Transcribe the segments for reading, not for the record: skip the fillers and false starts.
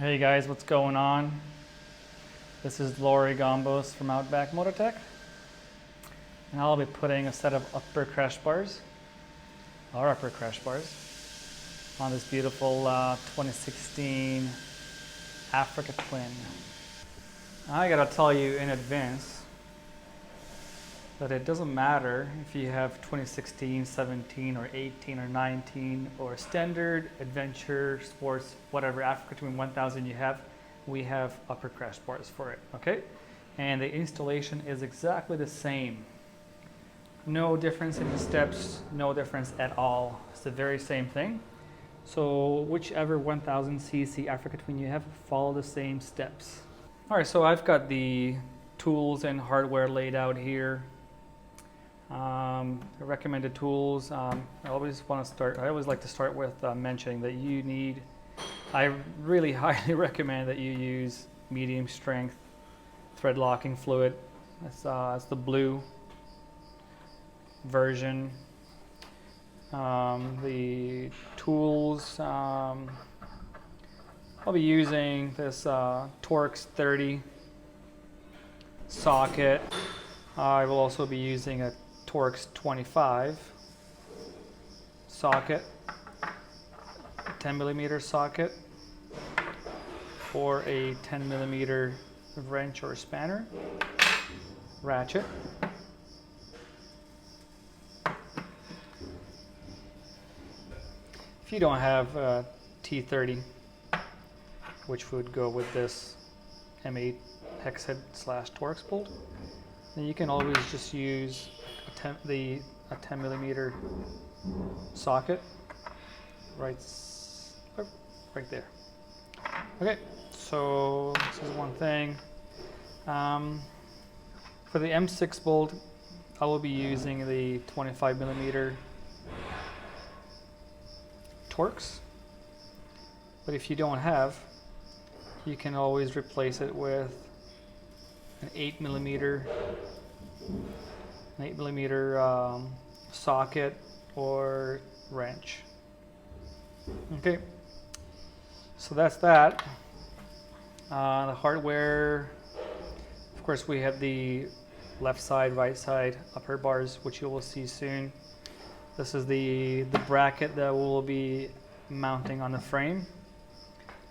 Hey guys, what's going on? This is Lori Gombos from Outback Motortek, and I'll be putting a set of upper crash bars, on this beautiful 2016 Africa Twin. I gotta tell you in advance that it doesn't matter if you have 2016, 17, or 18, or 19, or standard, adventure, sports, whatever Africa Twin 1000 you have, we have upper crash bars for it, okay? And the installation is exactly the same. No difference in the steps, no difference at all. It's the very same thing. So whichever 1000cc Africa Twin you have, follow the same steps. All right, so I've got the tools and hardware laid out here. Recommended tools. I always like to start with mentioning that I really highly recommend that you use medium strength thread locking fluid. That's the blue version. The tools, I'll be using this Torx 30 socket. I will also be using a Torx 25 socket, 10mm socket, or a 10mm wrench or spanner, ratchet. If you don't have a T30, which would go with this M8 hex head / Torx bolt, then you can always just use a 10mm socket right there. Okay, so this is one thing. For the M6 bolt, I will be using the 25mm Torx, but if you don't have, you can always replace it with an 8mm socket or wrench. Okay, so that's that. The hardware, of course, we have the left side, right side upper bars, which you will see soon. This is the bracket that we'll be mounting on the frame,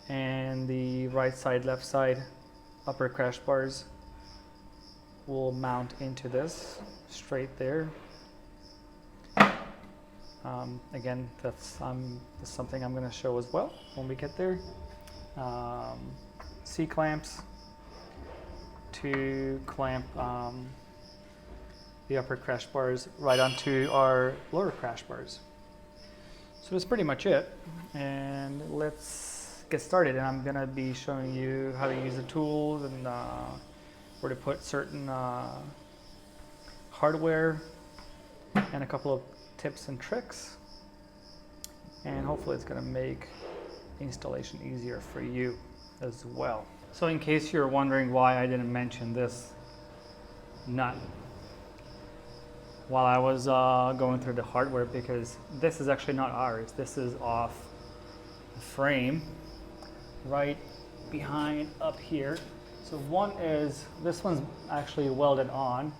and the right side, left side upper crash bars will mount into this straight there. Again, that's something I'm going to show as well when we get there. C-clamps to clamp the upper crash bars right onto our lower crash bars. So that's pretty much it, and let's get started. And I'm going to be showing you how to use the tools and where to put certain hardware, and a couple of tips and tricks, and hopefully it's going to make installation easier for you as well. So in case you're wondering why I didn't mention this nut while I was going through the hardware, because this is actually not ours. This is off the frame right behind up here. So this one's actually welded on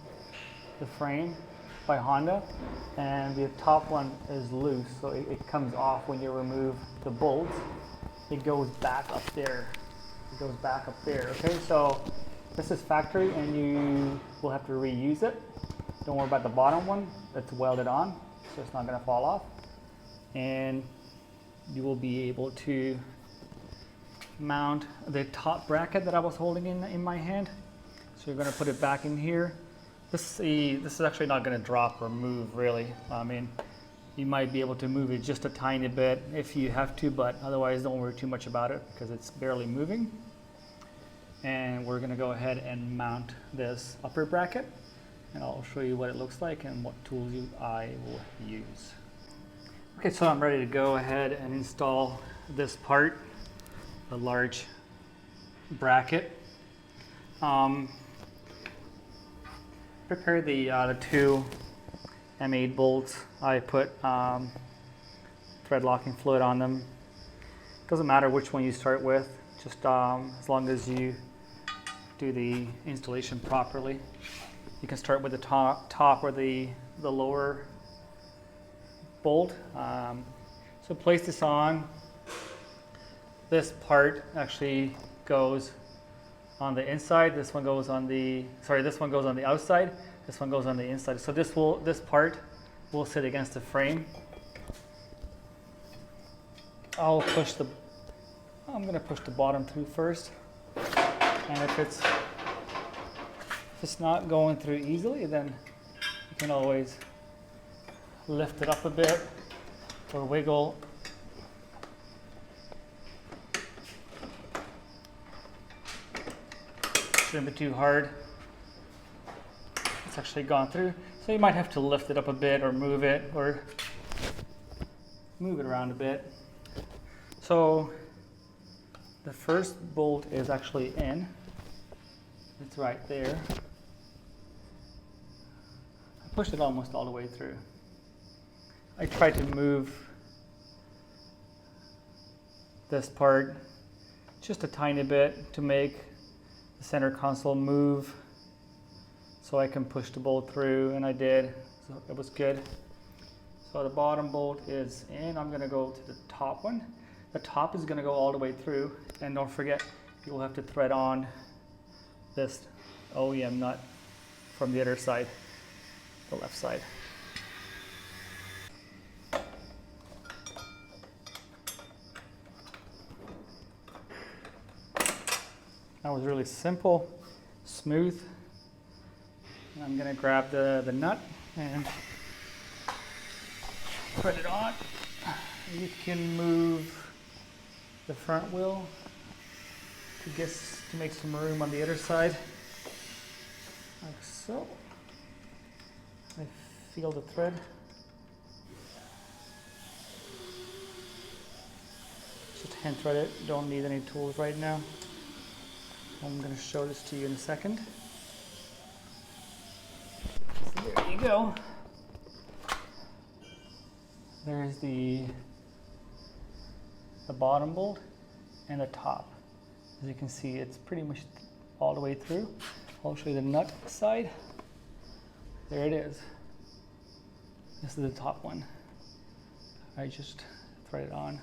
the frame by Honda, and the top one is loose, so it comes off when you remove the bolts. It goes back up there. Okay, so this is factory, and you will have to reuse it. Don't worry about the bottom one. That's welded on, so it's not going to fall off, and you will be able to mount the top bracket that I was holding in my hand. So you're going to put it back in here. This is actually not going to drop or move really. I mean, you might be able to move it just a tiny bit if you have to, but otherwise don't worry too much about it because it's barely moving. And we're going to go ahead and mount this upper bracket, and I'll show you what it looks like and what tools I will use. Okay, so I'm ready to go ahead and install this part, the large bracket. Prepare the two M8 bolts. I put thread locking fluid on them. Doesn't matter which one you start with, just as long as you do the installation properly. You can start with the top or the lower bolt. So place this on. This part actually goes on the inside. This one goes on the outside. This one goes on the inside. So this part will sit against the frame. I'm going to push the bottom through first. And if it's not going through easily, then you can always lift it up a bit or wiggle. Shouldn't be too hard. It's actually gone through. So you might have to lift it up a bit or move it around a bit. So the first bolt is actually in. It's right there. I pushed it almost all the way through. I tried to move this part just a tiny bit to make the center console move so I can push the bolt through, and I did, so it was good. So the bottom bolt is in. I'm going to go to the top one. The top is going to go all the way through, and don't forget you will have to thread on this OEM nut from the other side, the left side. That was really simple, smooth. And I'm going to grab the nut and put it on. You can move the front wheel to make some room on the other side, like so. I feel the thread. Just hand thread it, don't need any tools right now. I'm going to show this to you in a second. So there you go. There's the bottom bolt and the top. As you can see, it's pretty much all the way through. I'll show you the nut side. There it is. This is the top one. I just thread it on.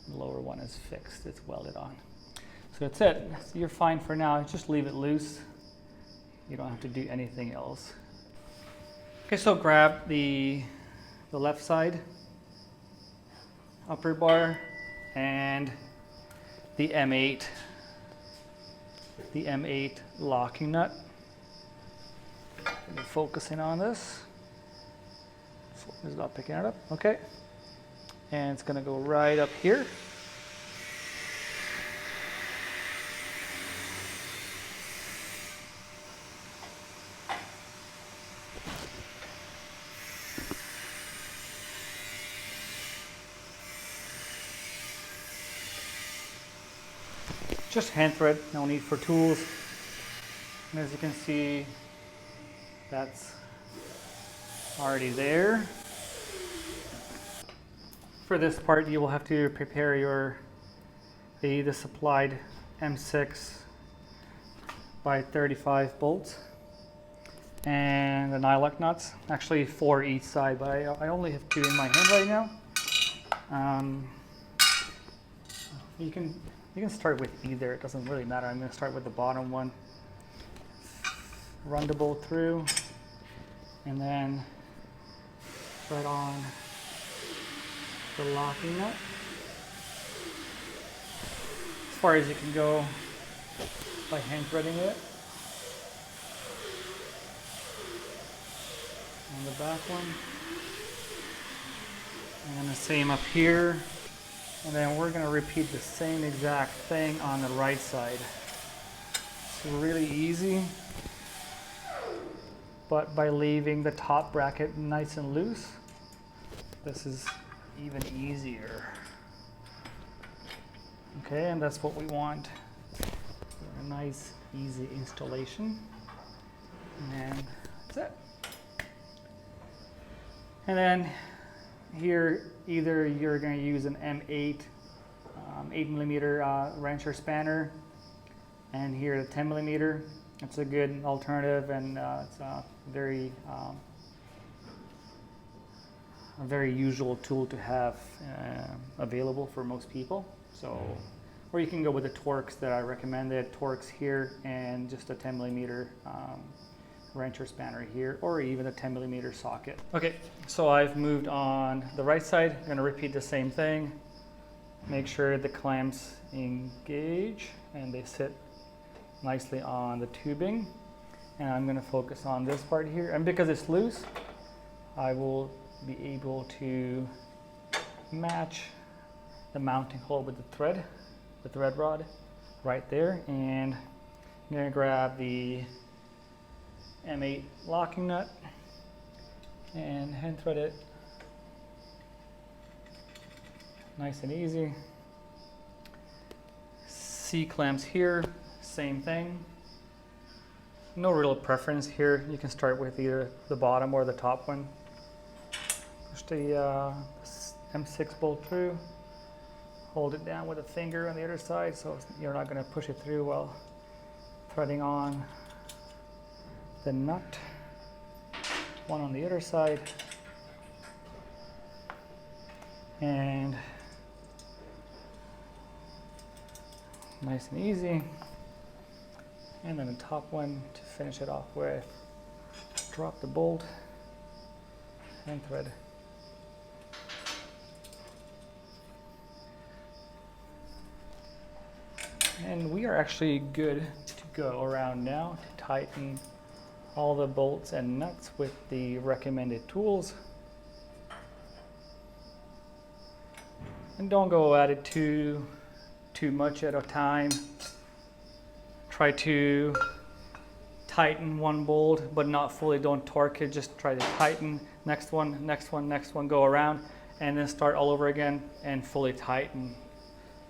The lower one is fixed, it's welded on. So that's it. So you're fine for now. Just leave it loose. You don't have to do anything else. Okay, so grab the left side upper bar and the M8 locking nut. We're focusing on this. It's not picking it up. Okay, and it's going to go right up here. Just hand thread, no need for tools. And as you can see, that's already there. For this part, you will have to prepare the supplied M6 by 35 bolts and the nylock nuts. Actually 4 each side, but I only have 2 in my hand right now. You can start with either, it doesn't really matter. I'm going to start with the bottom one. Run the bolt through and then thread on the locking nut as far as you can go by hand threading it. On the back one. And then the same up here. And then we're going to repeat the same exact thing on the right side. It's really easy, but by leaving the top bracket nice and loose, this is even easier. Okay, and that's what we want. A nice, easy installation. And that's it. And then here, either you're going to use an M8 8mm wrench or spanner, and here the 10mm. It's a good alternative, and it's a very usual tool to have available for most people. So, or you can go with the Torx that I recommended, Torx here, and just a 10mm wrench or spanner here, or even a 10mm socket. Okay, so I've moved on the right side. I'm gonna repeat the same thing. Make sure the clamps engage and they sit nicely on the tubing. And I'm gonna focus on this part here. And because it's loose, I will be able to match the mounting hole with the thread rod right there. And I'm gonna grab the M8 locking nut and hand thread it nice and easy. C-clamps here, same thing. No real preference here. You can start with either the bottom or the top one. Push the M6 bolt through. Hold it down with a finger on the other side so you're not going to push it through while threading on the nut. One on the other side. And nice and easy. And then the top one to finish it off with. Drop the bolt and thread. And we are actually good to go around now to tighten all the bolts and nuts with the recommended tools. And don't go at it too much at a time. Try to tighten one bolt, but not fully. Don't torque it. Just try to tighten. Next one, next one, next one. Go around, and then start all over again and fully tighten.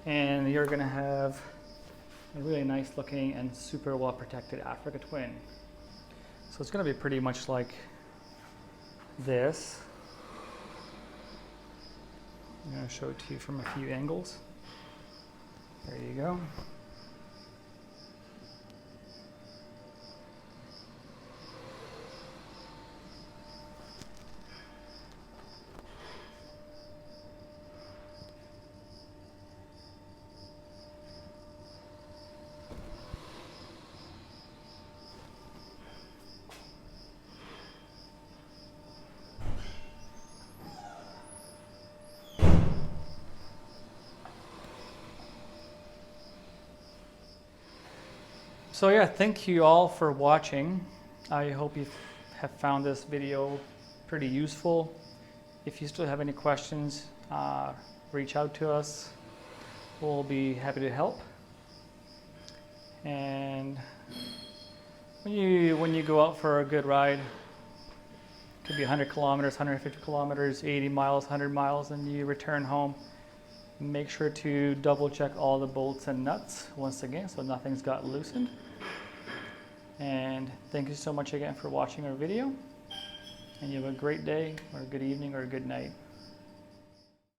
And you're gonna have a really nice looking and super well protected Africa Twin. So it's gonna be pretty much like this. I'm gonna show it to you from a few angles. There you go. So yeah, thank you all for watching. I hope you have found this video pretty useful. If you still have any questions, reach out to us. We'll be happy to help. And when you go out for a good ride, it could be 100 kilometers, 150 kilometers, 80 miles, 100 miles, and you return home, make sure to double check all the bolts and nuts once again so nothing's got loosened. And thank you so much again for watching our video, and you have a great day or a good evening or a good night.